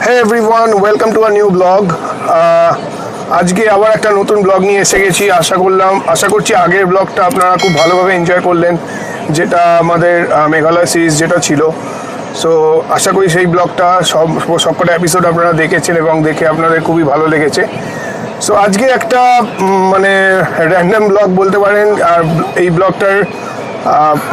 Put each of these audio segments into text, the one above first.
Hey everyone, welcome to a new blog. আজকে আবার একটা নতুন ব্লগ নিয়ে এসে গেছি। আশা করছি আগের ব্লগটা আপনারা খুব ভালোভাবে এনজয় করলেন, যেটা আমাদের মেঘালয় সিরিজ যেটা ছিল। সো আশা করি সেই ব্লগটা সবকটা এপিসোড আপনারা দেখেছেন এবং দেখে আপনাদের খুবই ভালো লেগেছে। সো আজকে একটা মানে র্যান্ডম ব্লগ বলতে পারেন। আর এই ব্লগটার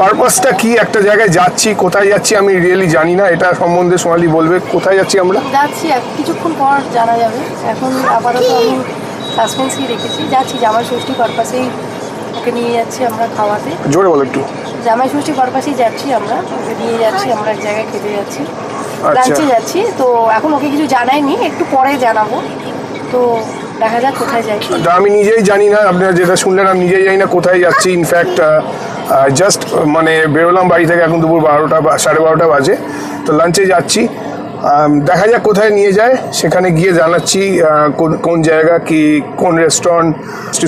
পারপাসটা কি, একটা জায়গায় যাচ্ছি, কোথায় যাচ্ছি আমি রিয়েলি জানি না। এটা সম্বন্ধে সোনালি বলবে। কোথায় যাচ্ছি আমরা? যাচ্ছি কিছুক্ষণ পর জানা যাবে। এখন আপাতত আমি সাসপেন্সই রেখেছি। যাচ্ছি জামাই ষষ্ঠী পারপাসেই, ওকে নিয়ে যাচ্ছি আমরা খাওয়াতে। জোরে বলো একটু। জামাই ষষ্ঠী পারপাসেই যাচ্ছি আমরা, ওকে নিয়ে যাচ্ছি আমরা এক জায়গায় খেতে যাচ্ছি, লাঞ্চে যাচ্ছি। তো এখন ওকে কিছু জানাইনি, একটু পরে জানাবো। তো দেখা যাক কোথায় যাই। আমি নিজেই জানি না, আপনারা যেটা শুনলেন আমি নিজেই জানি না কোথায় যাচ্ছি। ইনফ্যাক্ট জাস্ট মানে বেরোলাম বাড়ি থেকে, এখন দুপুর 12টা 12:30 বাজে। তো লাঞ্চে যাচ্ছি, দেখা যাক কোথায় নিয়ে যায়। সেখানে গিয়ে জানাচ্ছি কোন জায়গা, কি কোন রেস্টুরেন্ট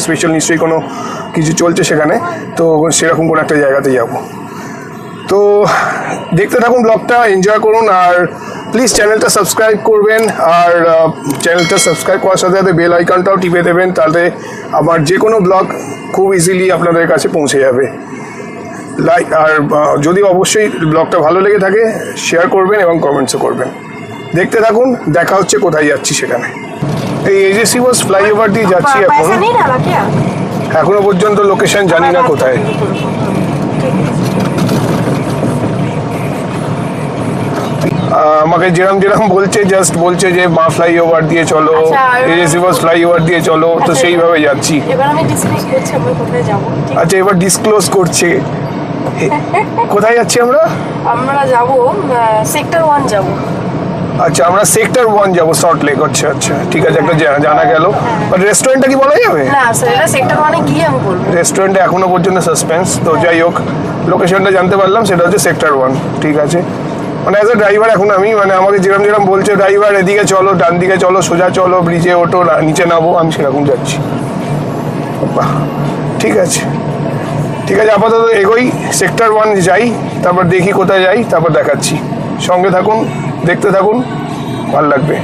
স্পেশাল, নিশ্চয়ই কোনো কিছু চলছে সেখানে। তো সেরকম কোনো একটা জায়গাতে যাব। তো দেখতে থাকুন ব্লগটা, এনজয় করুন। আর প্লিজ চ্যানেলটা সাবস্ক্রাইব করবেন। আর চ্যানেলটা সাবস্ক্রাইব করার সাথে সাথে বেল আইকনটাও টিপে দেবেন, তাহলে আমার যে কোনো ব্লগ খুব ইজিলি আপনাদের কাছে পৌঁছে যাবে। লাইক আর যদি অবশ্যই ব্লগটা ভালো লেগে থাকে শেয়ার করবেন এবং কমেন্টসও করবেন। দেখতে থাকুন, দেখা হচ্ছে কোথায় যাচ্ছি সেখানে। এই এজেসি বাস ফ্লাইওভার দিয়ে যাচ্ছি এখন। এখনো পর্যন্ত লোকেশন জানি না কোথায়। আমাকে যেরকম বলছে, জাস্ট বলছে যে মা ফ্লাইওভার দিয়ে চলো, এজেসি বাস ফ্লাইওভার দিয়ে চলো। তো সেইভাবে যাচ্ছি। আচ্ছা, এবার ডিসক্লোজ করছে। কোথায় যাচ্ছি আমরা? আমরা যাব সেক্টর 1 যাব। আচ্ছা, আমরা সেক্টর 1 যাব, সল্ট লেক। আচ্ছা আচ্ছা, ঠিক আছে, একটা জানা গেল। বাট রেস্টুরেন্টটা কি বলা যাবে? না স্যার, এটা সেক্টর 1 এ গিয়ে আমি বলবো। রেস্টুরেন্টে এখনো পর্যন্ত সাসপেন্স। তো যাই হোক, লোকেশনটা জানতে পারলাম, সেটা হচ্ছে সেক্টর 1। ঠিক আছে, মানে অ্যাজ এ ড্রাইভার এখন আমি, মানে আমাকে যেরকম বলছে ড্রাইভার এদিকে চলো, ডান দিকে চলো, সোজা চলো, ব্রিজে ওঠো, নিচে নামো, আমি সেরকম যাচ্ছি। বাহ, ঠিক আছে ঠিক আছে, আপাতত এগোই, সেক্টর 1 যাই, তারপর দেখি কোথায় যাই, তারপর দেখাচ্ছি। সঙ্গে থাকুন, দেখতে থাকুন, ভালো লাগবে।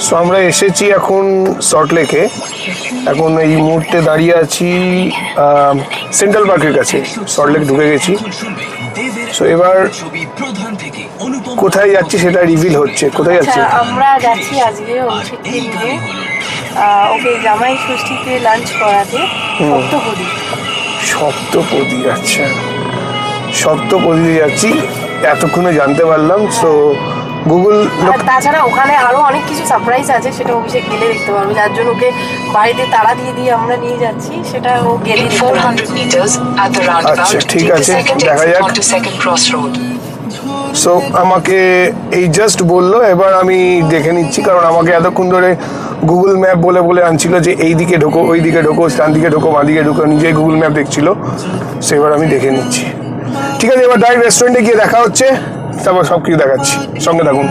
সো আমরা এসেছি এখন সল্ট লেকে। এখন এই মুহূর্তে দাঁড়িয়ে আছি সেন্ট্রাল পার্কের কাছে। সল্ট লেক ঢুকে গেছি। সো এবার কোথায় যাচ্ছি সেটা রিভিল হচ্ছে। কোথায় যাচ্ছি? আমরা যাচ্ছি আজকে অভিষেককে নিয়ে ওকে জামাই ষষ্ঠীতে লাঞ্চ করাতে সপ্তপদী। সপ্তপদী, আচ্ছা, সপ্তপদী যাচ্ছি, এতক্ষণে জানতে পারলাম। সো গুগল, তাছাড়া ওখানে আরো অনেক কিছু সারপ্রাইজ আছে, সেটা অভিষেক গেলে দেখতে পারবে। যার জন্য ওকে বাড়িতে তাড়া দিয়ে আমরা নিয়ে যাচ্ছি, সেটা ও গেলে দেখতে পারবে। আচ্ছা ঠিক আছে, দেখা যাক। সো আমাকে এই জাস্ট বললো, এবার আমি দেখে নিচ্ছি, কারণ আমাকে এতক্ষণ ধরে গুগল ম্যাপ বলে বলে আনছিল যে এই দিকে ঢোকো, ওই দিকে ঢোকো, ডান দিকে ঢোকো, বাঁ দিকে ঢোকো, নিজেই গুগল ম্যাপ দেখছিল। সো এবার আমি দেখে নিচ্ছি। ঠিক আছে, এবার ডাইরেক্ট রেস্টুরেন্টে গিয়ে দেখা হচ্ছে, তারপর সব কিছু দেখাচ্ছি। সঙ্গে থাকুন।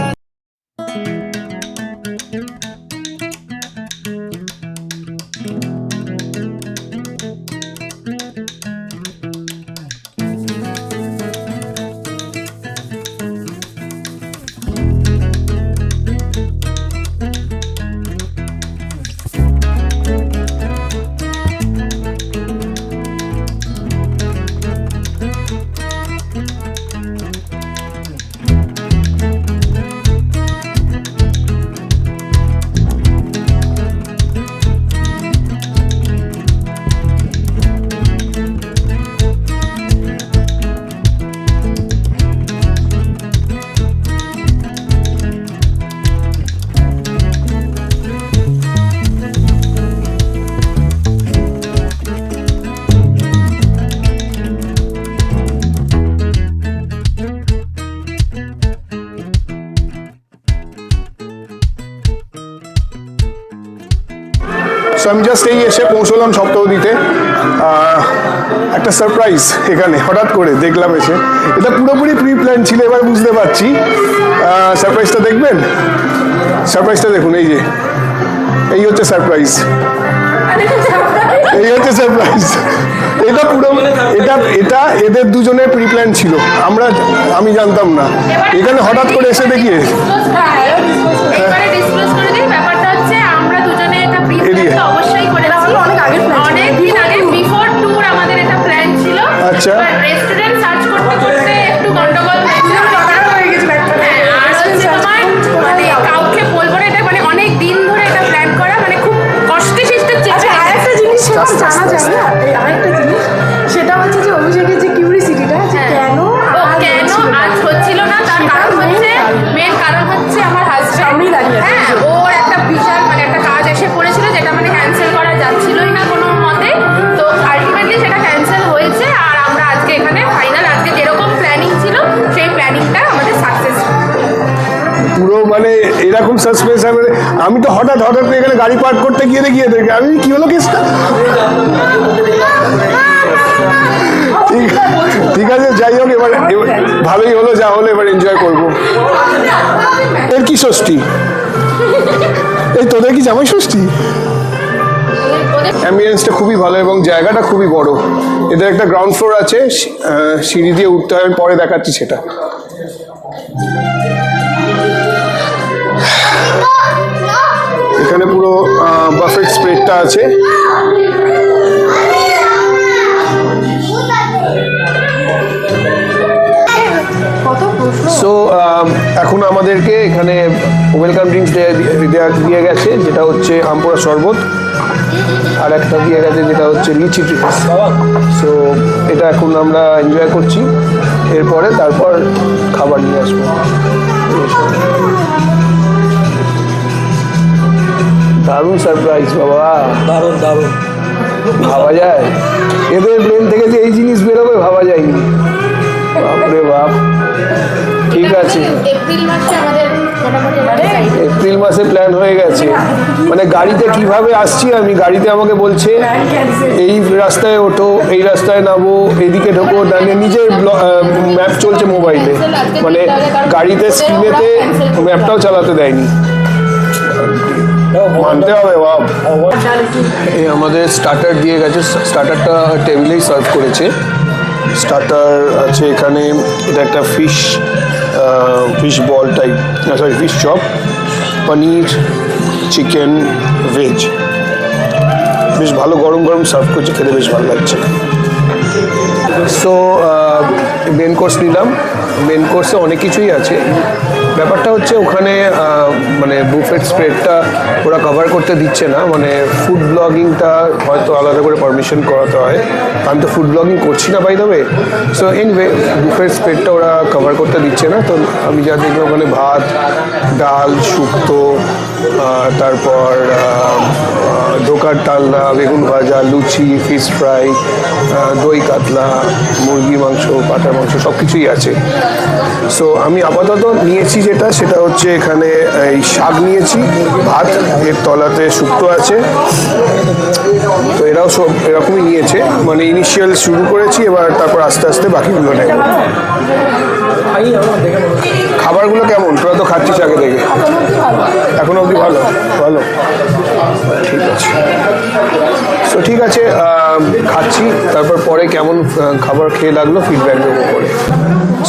সো আমি জাস্ট এই এসে পৌঁছলাম সপ্তপদীতে। একটা সারপ্রাইজ এখানে হঠাৎ করে দেখলাম এসে, এটা পুরোপুরি প্রি প্ল্যান ছিল, এবার বুঝতে পারছি। সারপ্রাইজটা দেখবেন, সারপ্রাইজটা দেখুন, এই হচ্ছে সারপ্রাইজ, এই হচ্ছে সারপ্রাইজ। এটা পুরো এটা এদের দুজনের প্রি প্ল্যান ছিল, আমি জানতাম না, এখানে হঠাৎ করে এসে দেখি আচ্ছা রেস্টুরেন্ট সার্চ করতে করতে একটু গন্ডগোল হয়েছিল, মানে কাউকে বলবো না, এটা মানে অনেক দিন ধরে এটা প্ল্যান করা, মানে খুব কষ্টে চেষ্টা চেষ্টা। আরেকটা জিনিস জানা যায় না, আরেকটা জিনিস সেটা হচ্ছে যে অভিষেকের যে কিউরিসিটিটা, কেন আজ হচ্ছিল না, তার কারণ হচ্ছে, মেন কারণ হচ্ছে আমার হাজব্যান্ড, হ্যাঁ ওর একটা বিশাল মানে একটা কাজ এসে পড়েছিল যেটা মানে ক্যান্সেল করা যাচ্ছিলই না কোনো মতে, তো আলটিমেটলি সেটা ক্যান্সেল হয়েছে। আর আমরা আজকে এখানে ফাইনাল, আজকে যেরকম প্ল্যানিং ছিল সেই প্ল্যানিংটা আমাদের সাকসেস। পুরো মানে এরকম সাসপেন্স। আমি তো হঠাৎ এখানে গাড়ি পার্ক করতে গিয়ে দেখি আমি কি হলো কেসটা। ঠিক আছে, যাই হোক, এবার ভালোই হলো, যা হলো এবার এনজয় করবো। এর কি ষষ্ঠী? এই তোদের কি জামাই ষষ্ঠী? অ্যাম্বিয়েন্সটা খুবই ভালো এবং জায়গাটা খুবই বড়। এদের একটা গ্রাউন্ড ফ্লোর আছে, সিঁড়ি দিয়ে উঠতে হয়, আমি পরে দেখাচ্ছি সেটা। এখানে পুরো বাফেট স্প্রেডটা আছে। সো এখন আমাদেরকে এখানে ওয়েলকাম ড্রিঙ্কস দিয়ে গেছে, যেটা হচ্ছে আমপুরা শরবত, আর একটা দিয়ে গেছে যেটা হচ্ছে লিচি ড্রিঙ্কস। সো এটা এখন আমরা এনজয় করছি, এরপরে তারপর খাবার নিয়ে আসবো। দারুণ সারপ্রাইজ বাবা, দারুণ দারুণ। ভাবা যায় এদের ব্রেন থেকে যে এই জিনিস বেরোবে, ভাবা যায়নি। বাপরে বাপ। ঠিক আছে, এপ্রিল মাসে আমাদের মোটামুটি এপ্রিল মাসে প্ল্যান হয়ে গেছে। মানে গাড়িতে কিভাবে আসছি আমি, গাড়িতে আমাকে বলছে এই রাস্তায় ওঠো, এই রাস্তায় নামো, এদিকে ঢোকো, দাঁড়িয়ে নিজের ম্যাপ চলছে মোবাইলে, মানে গাড়িতে স্ক্রিনেতে ম্যাপটাও চালাতে দেয়নি। মানতে হবে বাপ। এই আমাদের স্টার্টার দিয়ে গেছে, স্টার্টারটা টেবিলেই সার্ভ করেছে। স্টার্টার আছে এখানে, এটা একটা fish ball type, sorry fish chop, paneer, chicken, veg, বেশ ভালো গরম গরম সার্ভ করছে, খেতে বেশ ভালো লাগছে। সো মেন কোর্স নিলাম, মেন কোর্সে অনেক কিছুই আছে। ব্যাপারটা হচ্ছে ওখানে মানে বুফেট স্প্রেডটা ওরা কভার করতে দিচ্ছে না, মানে ফুড ব্লগিংটা হয়তো আলাদা করে পারমিশন করাতে হয়। আমি তো ফুড ব্লগিং করছি না by the way. So anyway buffet স্প্রেডটা ওরা কভার করতে দিচ্ছে না। তো আমি যা দেখলাম ওখানে ভাত, ডাল, শুক্তো, তারপর ডোকার ডালনা, বেগুন ভাজা, লুচি, ফিশ ফ্রাই, দই কাতলা, মুরগি মাংস, পাঠার মাংস, সব কিছুই আছে। সো আমি আপাতত নিয়েছি সেটা হচ্ছে এখানে এই শাক নিয়েছি, ভাত, এর তলাতে শুক্তো আছে। তো এরাও সব এরকমই নিয়েছে, মানে ইনিশিয়াল শুরু করেছি, এবার তারপর আস্তে আস্তে বাকিগুলো নেব। খাবারগুলো কেমন? তোরা তো খাচ্ছিস আগে থেকে, এখন অবধি ভালো ভালো, ঠিক আছে। তো ঠিক আছে, খাচ্ছি, তারপর পরে কেমন খাবার খেয়ে লাগলো ফিডব্যাক দেবো পরে।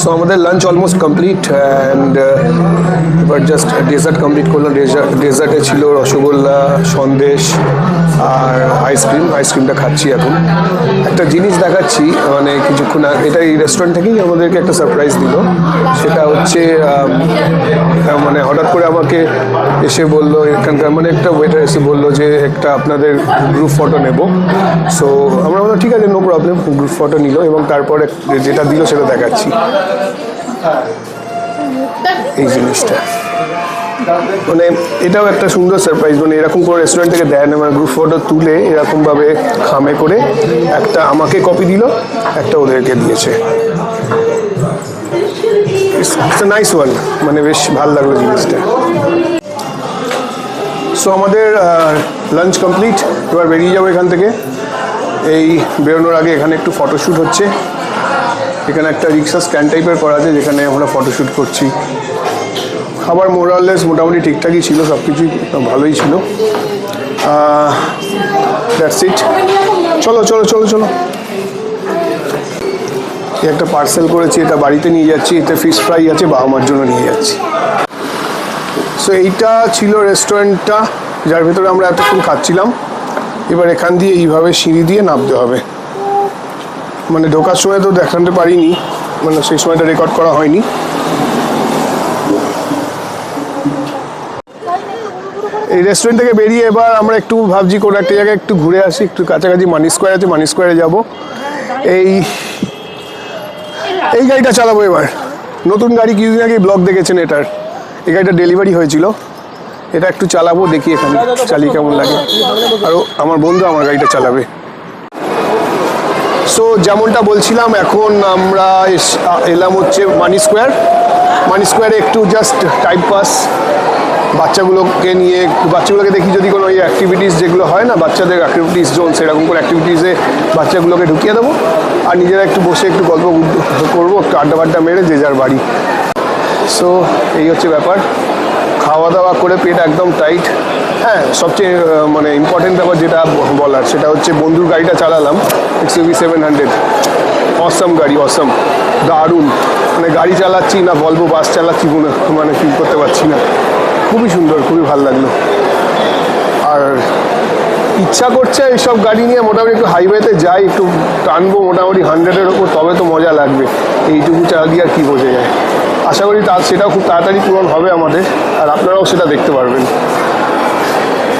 সো আমাদের লাঞ্চ অলমোস্ট কমপ্লিট, অ্যান্ড এবার জাস্ট ডেজার্ট কমপ্লিট করলাম। ডেজার্টে ছিল রসগোল্লা, সন্দেশ আর আইসক্রিমটা খাচ্ছি এখন। একটা জিনিস দেখাচ্ছি, মানে কিছুক্ষণ এটা এই রেস্টুরেন্ট থেকেই আমাদেরকে একটা সারপ্রাইজ দিল। সেটা হচ্ছে মানে হঠাৎ করে আমাকে এসে বললো, এখানকার মানে একটা ওয়েটার এসে বললো যে একটা আপনাদের গ্রুপ ফটো নেব। সো আমরা বললাম ঠিক আছে, নো প্রবলেম, গ্রুপ ফটো নিল এবং তারপরে যেটা দিল সেটা দেখাচ্ছি। এই জিনিসটা মানে এটাও একটা সুন্দর সারপ্রাইজ, মানে এরকম করে রেস্টুরেন্ট থেকে দেয় না, মানে গ্রুপ ফটো তুলে এরকমভাবে খামে করে একটা আমাকে কপি দিল, একটা ওদেরকে দিয়েছে। ইটস নাইস ওয়ান, মানে বেশ ভালো লাগলো জিনিসটা। সো আমাদের লাঞ্চ কমপ্লিট, এবার বেরিয়ে যাবো এখান থেকে। এই বেরোনোর আগে এখানে একটু ফটোশ্যুট হচ্ছে, এখানে একটা রিক্সা স্ট্যান্ড টাইপের করা আছে যেখানে আমরা ফটোশ্যুট করছি। খাবার মোরাললেস মোটামুটি ঠিকঠাকই ছিল, সব কিছুই ভালোই ছিল। That's it. চলো চলো চলো চলো। একটা পার্সেল করেছি, এটা বাড়িতে নিয়ে যাচ্ছি। এতে ফিশ ফ্রাই আছে, বাবা মার জন্য নিয়ে যাচ্ছি। সো এইটা ছিল রেস্টুরেন্টটা যার ভেতরে আমরা এতক্ষণ খাচ্ছিলাম। এবার এখান দিয়ে এইভাবে সিঁড়ি দিয়ে নামতে হবে। মানে ঢোকার সময় তো দেখাতে পারিনি, মানে সেই সময়টা রেকর্ড করা হয়নি। এই রেস্টুরেন্ট থেকে বেরিয়ে এবার আমরা একটু ভাবছি কোনো একটা জায়গায় একটু ঘুরে আসি, একটু কাছাকাছি মানি স্কোয়ার আছে, মানি স্কোয়ারে যাবো। এই গাড়িটা চালাবো এবার, নতুন গাড়ি কিছুদিন আগে ব্লগ দেখেছেন এটার। এই গাড়িটা ডেলিভারি হয়েছিল, এটা একটু চালাবো, দেখি এখানে চালিয়ে কেমন লাগে। আরও আমার বন্ধু আমার গাড়িটা চালাবে। সো যেমনটা বলছিলাম, এখন আমরা এলাম হচ্ছে মানি স্কোয়ার। মানি স্কোয়ারে একটু জাস্ট টাইম পাস, বাচ্চাগুলোকে নিয়ে, বাচ্চাগুলোকে দেখি যদি কোনো ওই অ্যাক্টিভিটিস যেগুলো হয় না বাচ্চাদের অ্যাক্টিভিটিস জোন, সেরকম করে অ্যাক্টিভিটিসে বাচ্চাগুলোকে ঢুকিয়ে দেবো। আর নিজেরা একটু বসে একটু গল্প করবো, একটু আড্ডা বাড্ডা মেরে যে যার বাড়ি। সো এই হচ্ছে ব্যাপার। খাওয়া দাওয়া করে পেট একদম টাইট। হ্যাঁ, সবচেয়ে মানে ইম্পর্টেন্ট ব্যাপার যেটা বলার সেটা হচ্ছে বন্ধুর গাড়িটা চালালাম, XUV 700। অসম গাড়ি, অসম, দারুণ। মানে গাড়ি চালাচ্ছি না ভলভো বাস চালাচ্ছি মানে ফিল করতে পারছি না। খুবই সুন্দর, খুবই ভালো লাগলো। আর ইচ্ছা করছে এইসব গাড়ি নিয়ে মোটামুটি একটু হাইওয়েতে যাই, একটু টানবো মোটামুটি 100-এর ওপর, তবে তো মজা লাগবে। এইটুকু চালা দিয়ে আর কী বোঝা যায়। আশা করি সেটাও খুব তাড়াতাড়ি পূরণ হবে আমাদের, আর আপনারাও সেটা দেখতে পারবেন।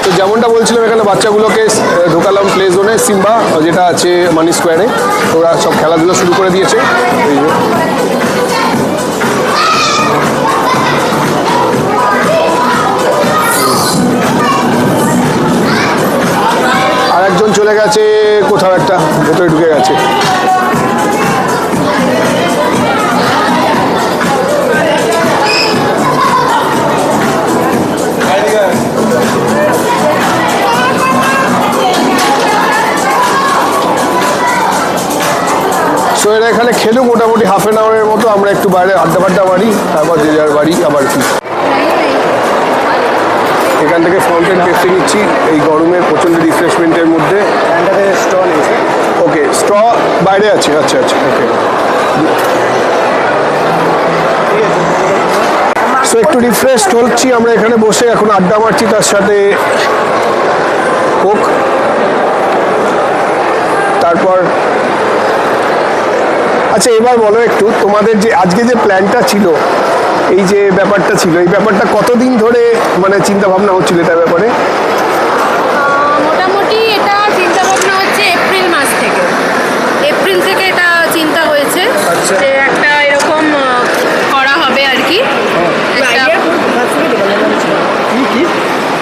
তো যেমনটা বলছিলাম, এখানে বাচ্চাগুলোকে ঢোকালাম প্লে জোনে, সিম্বা যেটা আছে মানি স্কোয়ারে। ওরা সব খেলাধুলা শুরু করে দিয়েছে। এই যে আর একজন চলে গেছে কোথাও একটা, ভেতরে ঢুকে গেছে। সো এরা এখানে খেলুক মোটামুটি ½ আওয়ারের মতো, আমরা একটু বাইরে আড্ডা ফাড্ডা মারি, তারপর যে যার বাড়ি আবার কি। এখান থেকে ফাউন্টেন পেপসি নিচ্ছি এই গরমের প্রচণ্ড রিফ্রেশমেন্টের মধ্যে। স্ট্র নিয়েছি। ওকে, স্ট্র বাইরে আছে। আচ্ছা আচ্ছা, ওকে। সো একটু রিফ্রেশ হচ্ছি আমরা এখানে বসে, এখন আড্ডা মারছি, তার সাথে কোক। তারপর আচ্ছা এবার বলো একটু, তোমাদের যে আজকে যে প্ল্যানটা ছিল, এই যে ব্যাপারটা ছিল, এই ব্যাপারটা কতদিন ধরে মানে চিন্তা ভাবনা হচ্ছিল এটার ব্যাপারে? মোটামুটি এটা চিন্তা ভাবনা হচ্ছে এপ্রিল মাস থেকে। এপ্রিল থেকে এটা চিন্তা হয়েছে যে একটা এরকম করা হবে আর কি।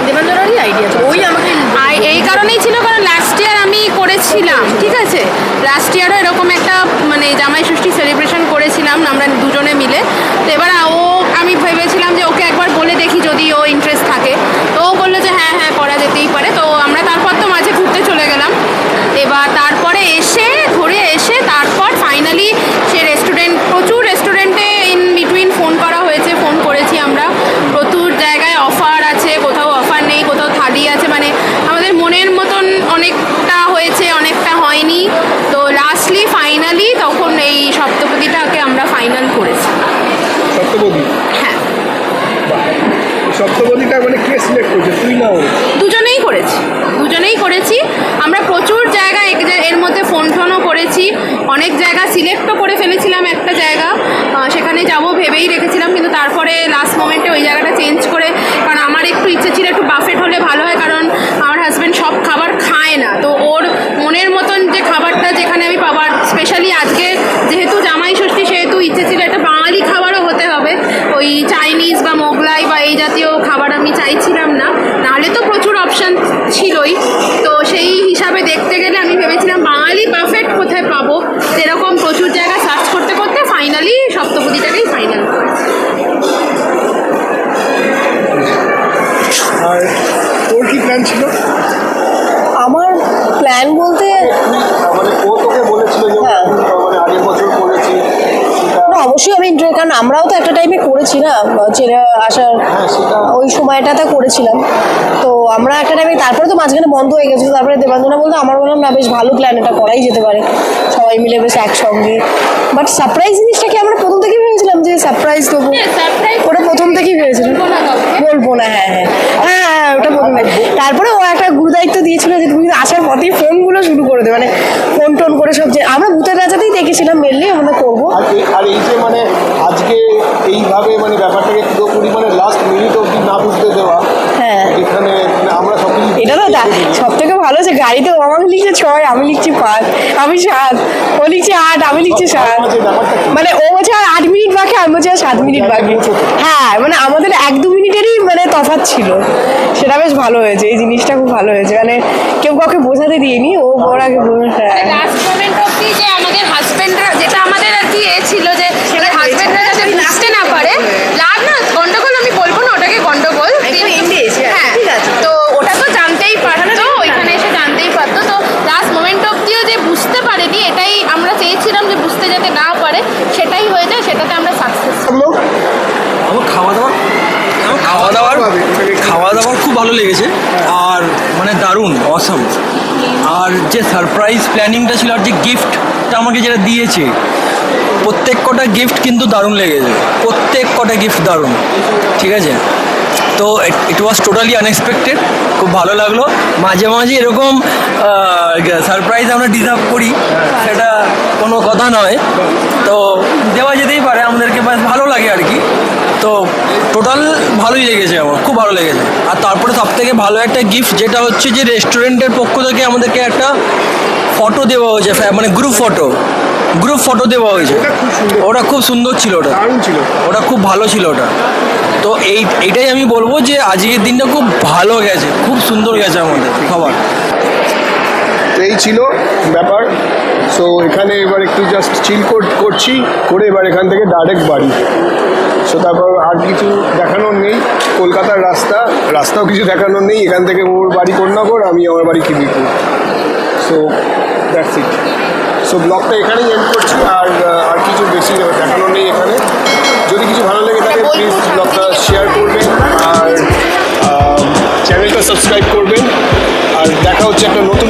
দেবাঞ্জনেরই আইডিয়া, ওই আমাকে এই কারণেই ছিল, কারণ লাস্ট ইয়ার আমি করেছিলাম, ঠিক আছে। লাস্ট ইয়ারও এরকম একটা মানে জামাই ষষ্ঠী সেলিব্রেশন করেছিলাম আমরা দুজনে মিলে। তো এবার আমি ভেবেছিলাম যে ওকে একবার বলে দেখি যদি ও ইন্টারেস্ট থাকে। তো ও বললো যে হ্যাঁ হ্যাঁ করা যেতেই পারে। তো আমরা তারপর তো মাঝে ঘুরতে চলে গেলাম। এবার তারপরে ঘুরে এসে তারপর ফাইনালি সে প্রচুর রেস্টুরেন্টে ইন বিটুইন ফোন করা হয়েছে, ফোন করেছি আমরা। প্রচুর জায়গায় অফার আছে, কোথাও অফার নেই, কোথাও থালি আছে। মানে আমাদের মনের মতন অনেকটা হয়েছে, অনেকটা হয়নি। তো লাস্টলি ফাইনালি তখন এই সপ্তপদীটাকে আমরা ফাইনাল করেছি। সপ্তপদী? হ্যাঁ। সপ্তপদীটা মানে কে সিলেক্ট করেছে, তুই না ও? দুজনেই করেছি আমরা। প্রচুর জায়গা এর মধ্যে ফোনও করেছি, অনেক জায়গা সিলেক্টও করে ফেলেছিলাম। একটা জায়গা সেখানে যাব ভেবেই রেখেছিলাম, কিন্তু তারপরে লাস্ট মোমেন্টে ওই জায়গাটা চেঞ্জ করে, কারণ আমার একটু ইচ্ছে ছিল একটু বাফেট হলে ভালো হয়, কারণ আমার হাজব্যান্ড সব খাবার খায় না। তো ওর মনের মতন যে খাবারটা যেখানে আমি পাবার, স্পেশালি আজকে যেহেতু জামাই ষষ্ঠী, সেহেতু ইচ্ছে ছিল একটা বাঙালি খাবারও হতে হবে। ওই চাইনিজ বা মোগলাই বা এই জাতীয় খাবার আমি চাইছিলাম না, নাহলে তো প্রচুর অপশান আমরাও তো একটা টাইমে করেছি না, ছেড়ে আসার ওই সময়টাতে করেছিলাম। তো আমরা একটা টাইমে, তারপরে তো মাঝখানে বন্ধ হয়ে গেছিলো। তারপরে দেবাঞ্জনা বলতো, আমার বললাম না বেশ ভালো প্ল্যান, এটা করাই যেতে পারে সবাই মিলে বেশ একসঙ্গে। বাট সারপ্রাইজ জিনিসটাকে আমরা প্রথম থেকেই ভেবেছিলাম যে সারপ্রাইজ দেবো, ওটা প্রথম থেকেই ভেবেছিলাম। বলবো না, হ্যাঁ হ্যাঁ হ্যাঁ হ্যাঁ, ওটা প্রথমে। তারপরে ও একটা গুরুদায়িত্ব দিয়েছিল যে তুমি আসার পথেই ফোনগুলো শুরু করে দেবে, মানে ফোন টোন করে সব। যে আমরা ভূতের রাজাতেই দেখেছিলাম মেনলি আমরা করবো। আর এই যে মানে আজকে এইভাবে মানে ব্যাপারটাকে পুরোপুরি মানে লাস্ট মিনিট অবধি না বুঝতে দেওয়া, হ্যাঁ এখানে মানে আমরা সব কিছু এটা তো সব থেকে ভালো যে গাড়িতে ও আমাকে লিখছে 6, আমি লিখছি 5, আমি 7, ও লিখছে 8, আমি লিখছি 7। মানে ও বলছে আর 8 মিনিট বাকি, আমি বলছি আর 7 মিনিট বাকি। হ্যাঁ মানে আমাদের 1-2 মিনিটেরই মানে তফাৎ ছিল, সেটা বেশ ভালো হয়েছে। এই জিনিসটা খুব ভালো হয়েছে, মানে কেউ কাউকে বোঝাতে দিইনি, ও ওরাকে হ্যাঁ। লাস্ট মোমেন্ট অবধি যে আমাদের হাজবেন্ডরা, যেটা আমাদের আর কি ছিল যে হাজবেন্ডরা যাতে বুঝতে না পারে, লাভ না গন্ডগোল, আমি বলবো না ওটাকে গন্ডগোল, হ্যাঁ তো ওটা তো জানতেই পারতো, ওইখানে এসে জানতেই পারতো। তো লাস্ট মোমেন্ট অবধিও যে বুঝতে পারেনি, এটাই আমরা চেয়েছিলাম যে বুঝতে যাতে না পারে, সেটাই হয়ে যায়, সেটাতে আমরা সাকসেস। আমার খাওয়া দাওয়ার খুব ভালো লেগেছে, আর মানে দারুণ অসাম। আর যে সারপ্রাইজ প্ল্যানিংটা ছিল, আর যে গিফটটা আমাকে যেটা দিয়েছে, প্রত্যেক কটা গিফট কিন্তু দারুণ লেগেছে, প্রত্যেক কটা গিফট দারুণ, ঠিক আছে। তো ইট ওয়াজ টোটালি আনএক্সপেক্টেড, খুব ভালো লাগলো। মাঝে মাঝে এরকম সারপ্রাইজ আমরা ডিজার্ভ করি, সেটা কোনো কথা নয়, তো দেওয়া যেতেই পারে, আমাদেরকে বেশ ভালো লাগে আর কি। তো টোটাল ভালোই লেগেছে, আমার খুব ভালো লেগেছে। আর তারপরে সবথেকে ভালো একটা গিফট যেটা হচ্ছে যে রেস্টুরেন্টের পক্ষ থেকে আমাদেরকে একটা ফটো দেওয়া হয়েছে, মানে গ্রুপ ফটো দেওয়া হয়েছে। ওটা খুব সুন্দর ছিল, ওটা খুব ভালো ছিল ওটা। তো এইটাই আমি বলবো যে আজকের দিনটা খুব ভালো গেছে, খুব সুন্দর গেছে আমাদের খাবার। তো এই ছিল ব্যাপার। সো এখানে এবার একটু জাস্ট চিল করছি, করে এবার এখান থেকে ডাইরেক্ট বাড়ি। সো তারপর আর কিছু দেখানোর নেই, কলকাতার রাস্তাও কিছু দেখানোর নেই। এখান থেকে ওর বাড়ি কন্যাগর, আমি আমার বাড়ি Khidirpur. So that's it. So ব্লগটা এখানেই এন্ড করছি, আর কিছু বেশি দেখানোর নেই এখানে। যদি কিছু ভালো লেগে থাকে প্লিজ ব্লগটা শেয়ার করবেন, আর চ্যানেলটা সাবস্ক্রাইব করবেন। আর দেখা হচ্ছে একটা নতুন